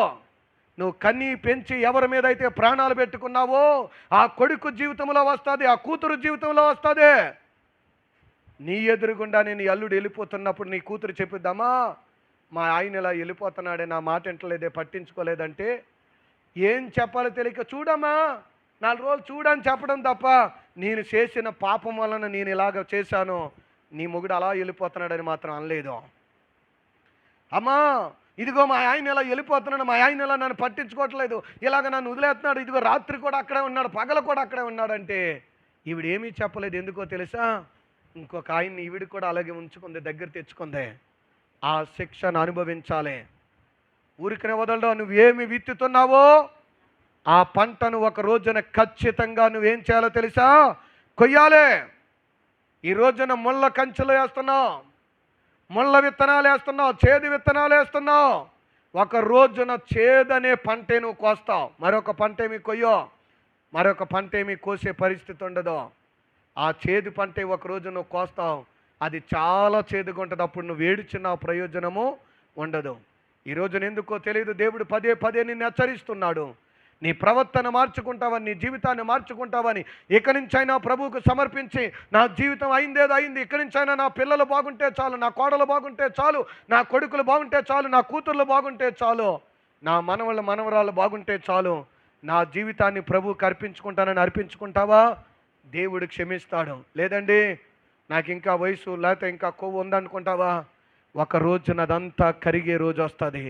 నువ్వు కన్నీ పెంచి ఎవరి మీద అయితే ప్రాణాలు పెట్టుకున్నావో ఆ కొడుకు జీవితంలో వస్తుంది, ఆ కూతురు జీవితంలో వస్తుంది. నీ ఎదురుగుండా నీ అల్లుడు వెళ్ళిపోతున్నప్పుడు నీ కూతురు చెప్పిద్దామా, మా ఆయన ఇలా వెళ్ళిపోతున్నాడే, నా మాట వింటలేదే, పట్టించుకోలేదంటే ఏం చెప్పాలో తెలియక, చూడమ్మా 4 రోజులు చూడని చెప్పడం తప్ప, నేను చేసిన పాపం వలన నేను ఇలాగ చేశాను, నీ మొగుడు అలా వెళ్ళిపోతున్నాడని మాత్రం అనలేదు. అమ్మా ఇదిగో మా ఆయన ఇలా వెళ్ళిపోతున్నాడు, మా ఆయన ఇలా నన్ను పట్టించుకోవట్లేదు, ఇలాగ నన్ను వదిలేస్తున్నాడు, ఇదిగో రాత్రి కూడా అక్కడే ఉన్నాడు, పగల కూడా అక్కడే ఉన్నాడంటే ఈవిడేమీ చెప్పలేదు. ఎందుకో తెలుసా? ఇంకొక ఆయన్ని ఈవిడ కూడా అలాగే ఉంచుకుంది, దగ్గర తెచ్చుకుంది. ఆ శిక్షను అనుభవించాలి. ఊరికనే వదలడం. నువ్వేమి విత్తుతున్నావో ఆ పంటను ఒక రోజున ఖచ్చితంగా నువ్వేం చేయాలో తెలుసా? కొయ్యాలి. ఈ రోజున ముళ్ళ కంచెలు వేస్తున్నావు, ముళ్ళ విత్తనాలు వేస్తున్నావు, చేదు విత్తనాలు వేస్తున్నావు. ఒక రోజున చేదనే పంటే నువ్వు కోస్తావు, మరొక పంటేమి కొయ్యో, మరొక పంటేమి కోసే పరిస్థితి ఉండదు. ఆ చేదు పంటే ఒక రోజు నువ్వు కోస్తావు, అది చాలా చేదుగా ఉంటుంది. అప్పుడు నువ్వు ఏడ్చిన ప్రయోజనము ఉండదు. ఈ రోజున ఎందుకో తెలియదు, దేవుడు పదే పదే నిన్ను హెచ్చరిస్తున్నాడు. నీ ప్రవర్తన మార్చుకుంటావని, నీ జీవితాన్ని మార్చుకుంటావని, ఇక్కడి నుంచైనా ప్రభువుకు సమర్పించి, నా జీవితం అయిందేదో అయింది, ఇక్కడి నుంచైనా నా పిల్లలు బాగుంటే చాలు, నా కోడలు బాగుంటే చాలు, నా కొడుకులు బాగుంటే చాలు, నా కూతుర్లు బాగుంటే చాలు, నా మనవరాళ్ళు బాగుంటే చాలు, నా జీవితాన్ని ప్రభువుకి అర్పించుకుంటానని అర్పించుకుంటావా? దేవుడు క్షమిస్తాడు. లేదండి నాకు ఇంకా వయసు లేకపోతే ఇంకా కొవ్వు ఉందనుకుంటావా? ఒక రోజున అదంతా కరిగే రోజు వస్తుంది.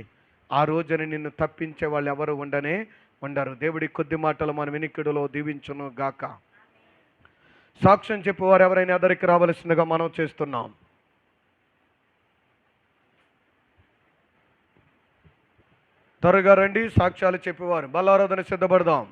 ఆ రోజున నిన్ను తప్పించే వాళ్ళు ఎవరు ఉండరు. దేవుడి కొద్ది మాటలు మన వినికిడిలో దీవించును గాక. సాక్ష్యం చెప్పేవారు ఎవరైనా ఎదరికి రావలసిందిగా మనం చేస్తున్నాం. త్వరగా రండి, సాక్ష్యాలు చెప్పేవారు. బలారాధన సిద్ధపడదాం.